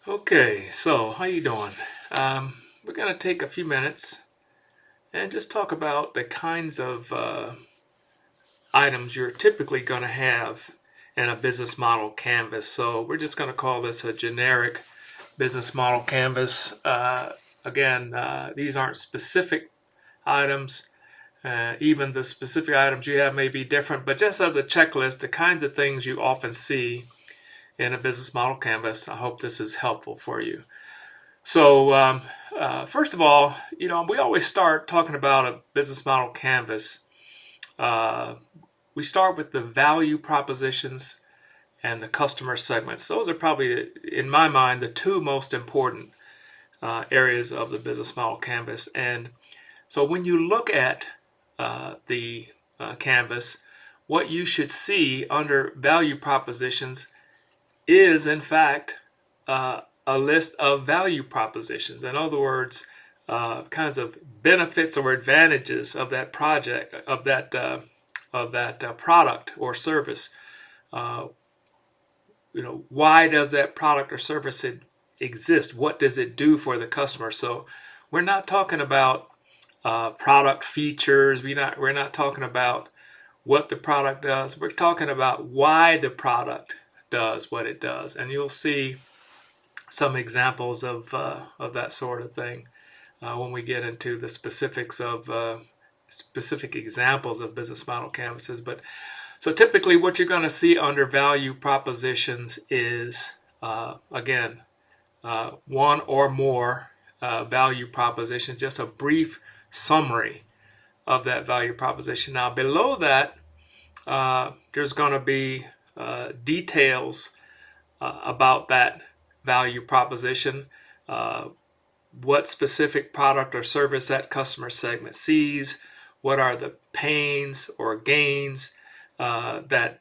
Okay, so how you doing? We're going to take a few minutes and just talk about the kinds of items you're typically going to have in a business model canvas. So we're just going to call this a generic business model canvas. These aren't specific items. Even the specific items you have may be different, but just as a checklist, the kinds of things you often see in a business model canvas. I hope this is helpful for you. So first of all, we always start talking about a business model canvas. We start with the value propositions and the customer segments. Those are probably, in my mind, the two most important areas of the business model canvas. And so when you look at the canvas, what you should see under value propositions is, in fact, a list of value propositions. In other words, kinds of benefits or advantages of that project, of that product or service. Why does that product or service exist? What does it do for the customer? So we're not talking about product features. We're not talking about what the product does. We're talking about why the product does what it does, and you'll see some examples of that sort of thing when we get into the specifics of specific examples of business model canvases. But so typically what you're going to see under value propositions is one or more value propositions, just a brief summary of that value proposition. Now below that there's going to be details about that value proposition, what specific product or service that customer segment sees, what are the pains or gains that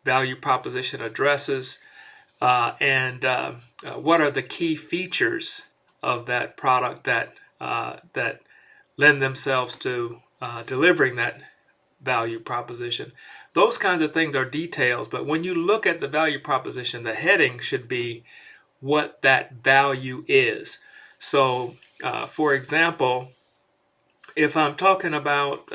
value proposition addresses, and what are the key features of that product that lend themselves to delivering that value proposition. Those kinds of things are details, but when you look at the value proposition, the heading should be what that value is. So, for example, if I'm talking about,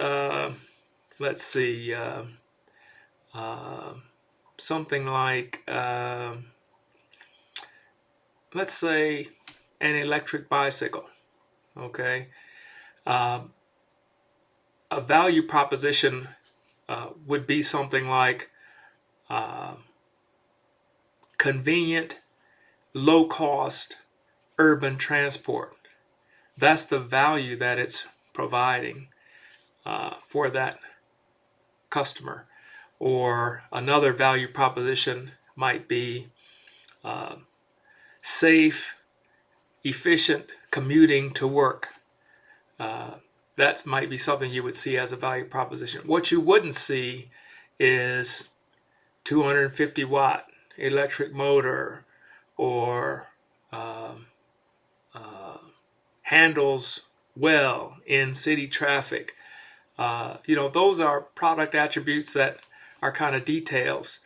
something like, let's say, an electric bicycle, okay? A value proposition would be something like convenient, low-cost urban transport. That's the value that it's providing for that customer. Or another value proposition might be safe, efficient commuting to work. That might be something you would see as a value proposition. What you wouldn't see is 250 watt electric motor or handles well in city traffic. Those are product attributes that are kind of details.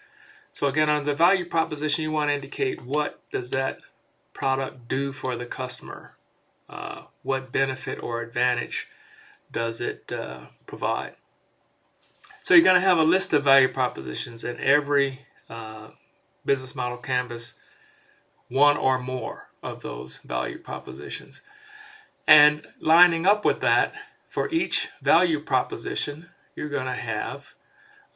So again, on the value proposition, you want to indicate what does that product do for the customer? What benefit or advantage does it provide? So you're going to have a list of value propositions in every business model canvas, one or more of those value propositions. And lining up with that, for each value proposition, you're going to have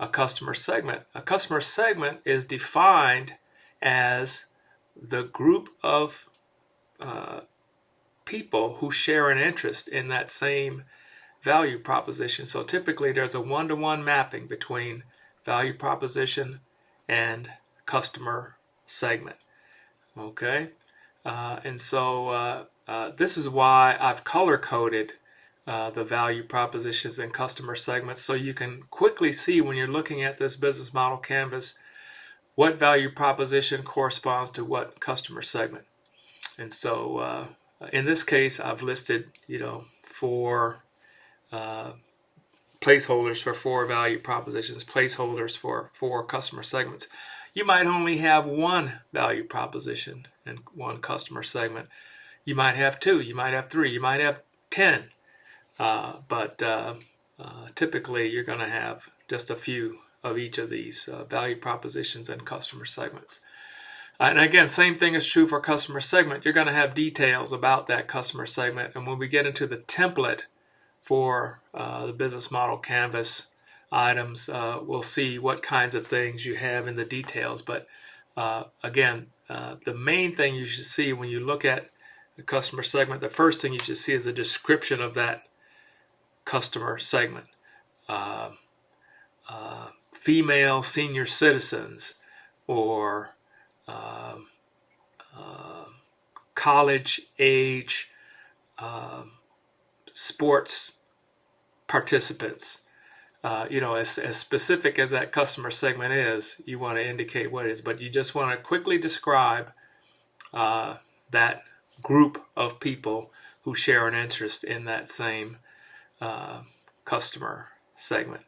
a customer segment. A customer segment is defined as the group of people who share an interest in that same value proposition. So typically there's a one-to-one mapping between value proposition and customer segment. Okay, and so this is why I've color-coded the value propositions and customer segments, so you can quickly see when you're looking at this business model canvas what value proposition corresponds to what customer segment. And so in this case, I've listed, four placeholders for four value propositions, placeholders for four customer segments. You might only have one value proposition in one customer segment. You might have 2, you might have 3, you might have 10, but typically you're going to have just a few of each of these value propositions and customer segments. And again, same thing is true for customer segment. You're going to have details about that customer segment. And when we get into the template for the business model canvas items, we'll see what kinds of things you have in the details. But again, the main thing you should see when you look at the customer segment, the first thing you should see is a description of that customer segment. Female senior citizens, or college age sports participants. As specific as that customer segment is, you want to indicate what it is, but you just want to quickly describe that group of people who share an interest in that same customer segment.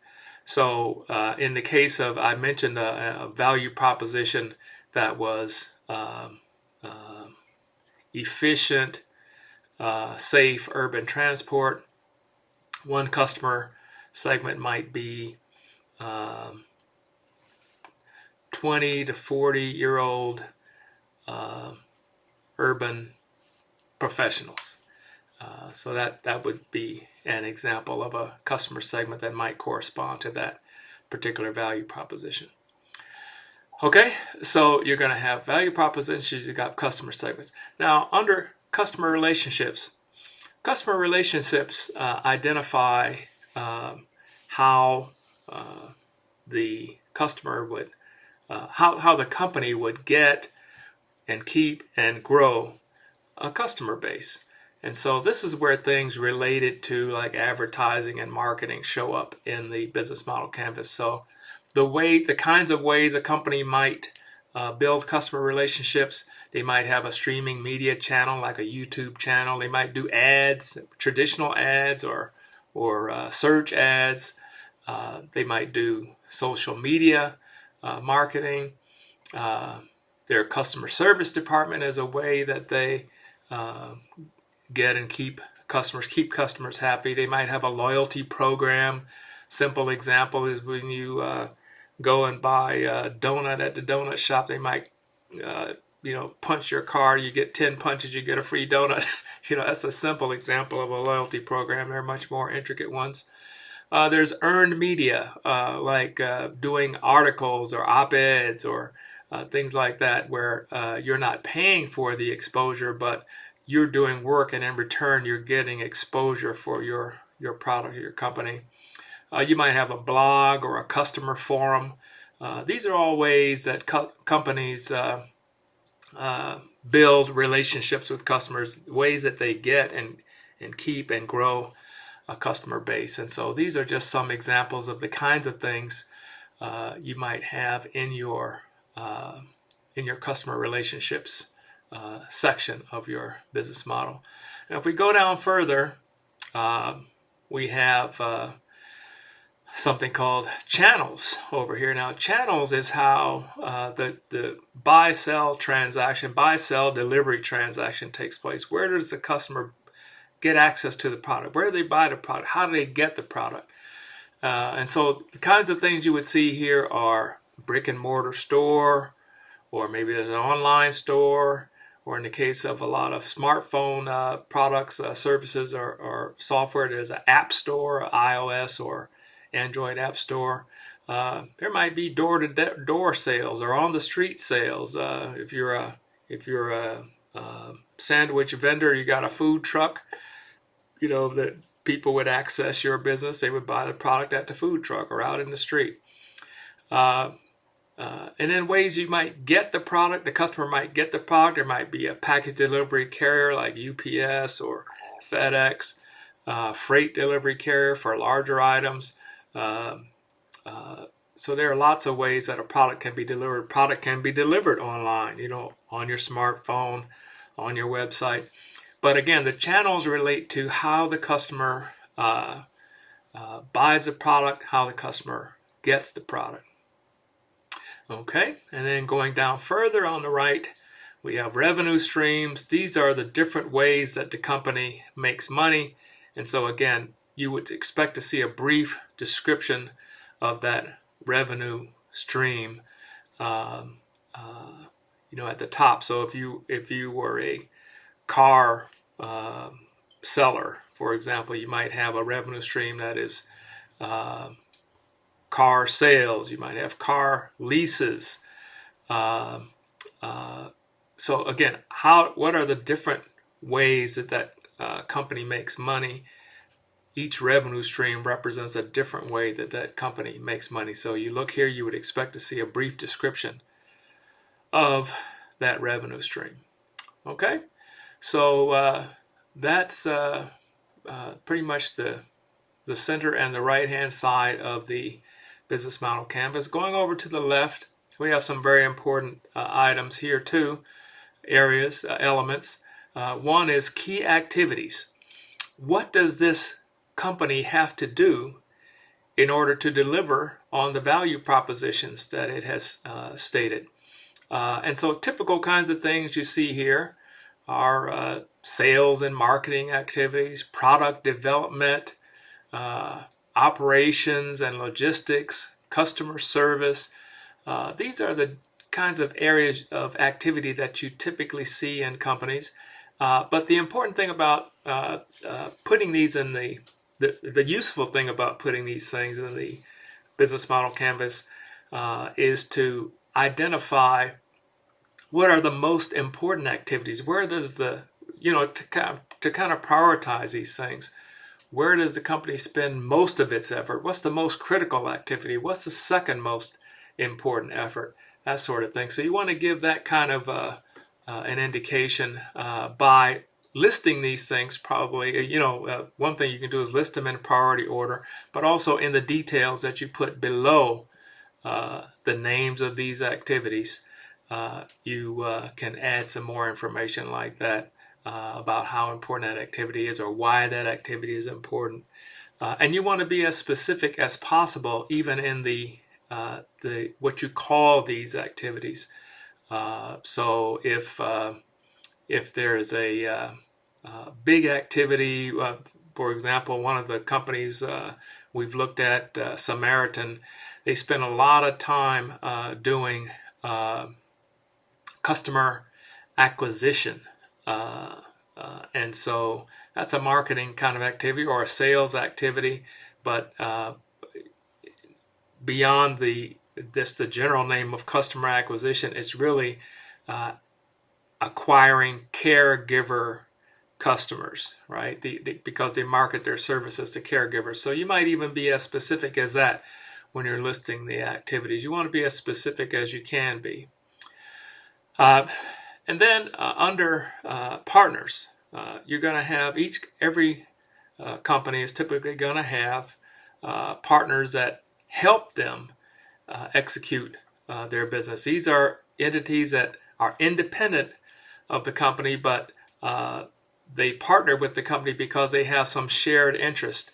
So in the case of, I mentioned a value proposition that was efficient, safe urban transport. One customer segment might be 20 to 40-year-old urban professionals. So that would be an example of a customer segment that might correspond to that particular value proposition. Okay, so you're going to have value propositions, you've got customer segments. Now, under customer relationships identify how the customer would, how the company would get and keep and grow a customer base. And so this is where things related to like advertising and marketing show up in the business model canvas. So the kinds of ways a company might build customer relationships, they might have a streaming media channel like a YouTube channel. They might do ads, traditional ads or search ads. They might do social media marketing. Their customer service department is a way that they get and keep customers happy. They might have a loyalty program. Simple example is when you go and buy a donut at the donut shop, they might punch your card. You get 10 punches, you get a free donut. That's a simple example of a loyalty program. There are much more intricate ones. There's earned media, like doing articles or op-eds or things like that, where you're not paying for the exposure, but you're doing work, and in return you're getting exposure for your product or your company. You might have a blog or a customer forum. These are all ways that companies build relationships with customers, ways that they get and keep and grow a customer base. And so these are just some examples of the kinds of things you might have in your customer relationships section of your business model. Now, if we go down further, we have something called channels over here. Now, channels is how the buy-sell delivery transaction takes place. Where does the customer get access to the product? Where do they buy the product? How do they get the product? And so the kinds of things you would see here are brick and mortar store, or maybe there's an online store, or in the case of a lot of smartphone products, services, or software, there's an app store, iOS or Android app store. There might be door-to-door sales or on the street sales. If you're a sandwich vendor, you got a food truck, that people would access your business. They would buy the product at the food truck or out in the street. And then ways you might get the product, the customer might get the product. There might be a package delivery carrier like UPS or FedEx, freight delivery carrier for larger items. So there are lots of ways that a product can be delivered. Product can be delivered online, on your smartphone, on your website. But again, the channels relate to how the customer buys the product, how the customer gets the product. Okay, and then going down further on the right, We have revenue streams. These are the different ways that the company makes money. And so again, you would expect to see a brief description of that revenue stream, at the top. So if you were a car seller, for example, you might have a revenue stream that is car sales. You might have car leases. So again, what are the different ways that company makes money? Each revenue stream represents a different way that company makes money. So you look here, you would expect to see a brief description of that revenue stream. Okay, so that's pretty much the center and the right-hand side of the business model canvas. Going over to the left, we have some very important items here too, areas, elements. One is key activities. What does this company have to do in order to deliver on the value propositions that it has stated? And so typical kinds of things you see here are sales and marketing activities, product development, operations and logistics, customer service. These are the kinds of areas of activity that you typically see in companies. But the important thing about putting these in the useful thing about putting these things in the business model canvas is to identify what are the most important activities. Where does to kind of prioritize these things. Where does the company spend most of its effort? What's the most critical activity? What's the second most important effort? That sort of thing. So you want to give that kind of an indication by listing these things. Probably, one thing you can do is list them in priority order, but also in the details that you put below the names of these activities, you can add some more information like that about how important that activity is or why that activity is important. And you want to be as specific as possible, even in the what you call these activities. So if there is a big activity, for example, one of the companies we've looked at, Samaritan, they spend a lot of time doing customer acquisition. And so that's a marketing kind of activity or a sales activity, but beyond the general name of customer acquisition, it's really acquiring caregiver customers, right? Because they market their services to caregivers. So you might even be as specific as that when you're listing the activities. You want to be as specific as you can be. And then under partners, you're going to have every company is typically going to have partners that help them execute their business. These are entities that are independent of the company, but they partner with the company because they have some shared interest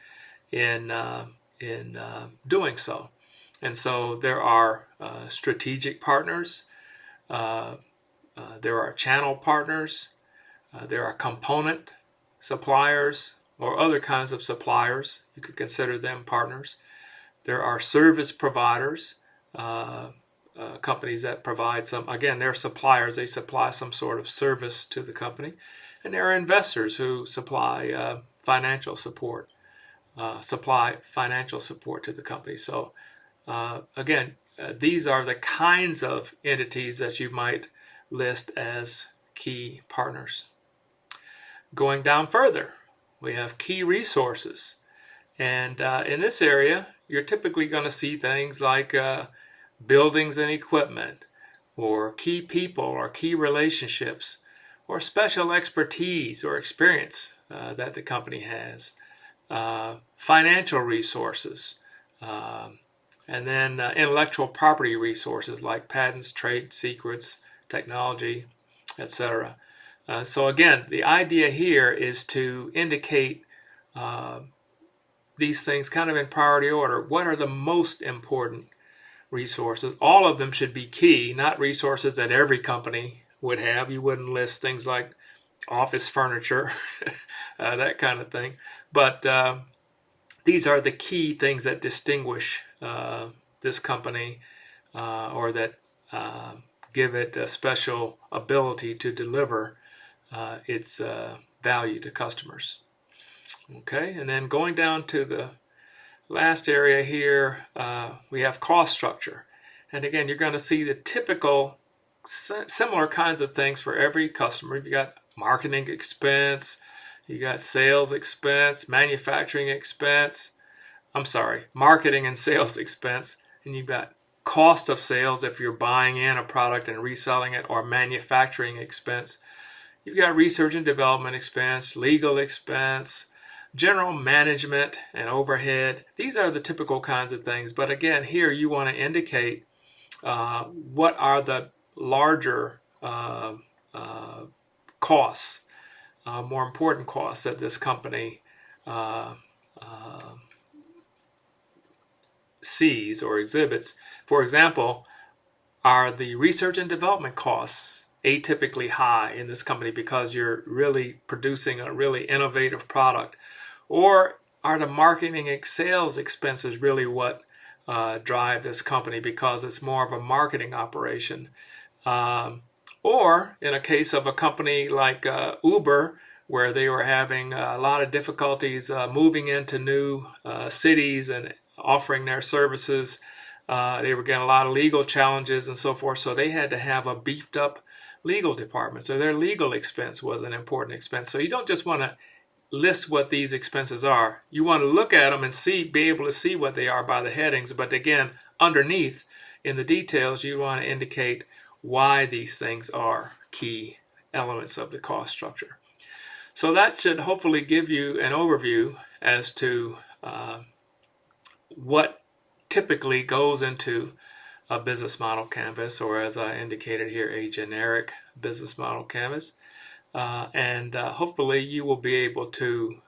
in doing so. And so there are strategic partners. There are channel partners, there are component suppliers or other kinds of suppliers. You could consider them partners. There are service providers, companies that provide they're suppliers. They supply some sort of service to the company. And there are investors who supply financial support to the company. So these are the kinds of entities that you might list as key partners. Going down further, we have key resources. And in this area, you're typically going to see things like buildings and equipment, or key people or key relationships, or special expertise or experience that the company has, financial resources, and then intellectual property resources like patents, trade secrets, technology, etc. So again, the idea here is to indicate these things kind of in priority order. What are the most important resources? All of them should be key, not resources that every company would have. You wouldn't list things like office furniture, that kind of thing. But these are the key things that distinguish this company or that give it a special ability to deliver its value to customers. Okay, and then going down to the last area here, we have cost structure. And again, you're going to see the typical similar kinds of things for every customer. You got marketing expense, you got sales expense, manufacturing expense. I'm sorry, marketing and sales expense. And you've got cost of sales if you're buying in a product and reselling it, or manufacturing expense. You've got research and development expense, legal expense, general management and overhead. These are the typical kinds of things. But again, here you want to indicate what are the larger costs, more important costs that this company sees or exhibits. For example, are the research and development costs atypically high in this company because you're really producing a really innovative product? Or are the marketing and sales expenses really what drive this company because it's more of a marketing operation? Or in a case of a company like Uber, where they were having a lot of difficulties moving into new cities and offering their services, they were getting a lot of legal challenges and so forth, so they had to have a beefed up legal department. So their legal expense was an important expense. So you don't just want to list what these expenses are. You want to look at them and be able to see what they are by the headings. But again, underneath in the details, you want to indicate why these things are key elements of the cost structure. So that should hopefully give you an overview as to what typically goes into a business model canvas, or as I indicated here, a generic business model canvas. And hopefully you will be able to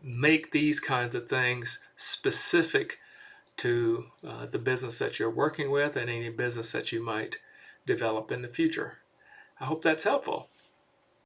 make these kinds of things specific to the business that you're working with and any business that you might develop in the future. I hope that's helpful.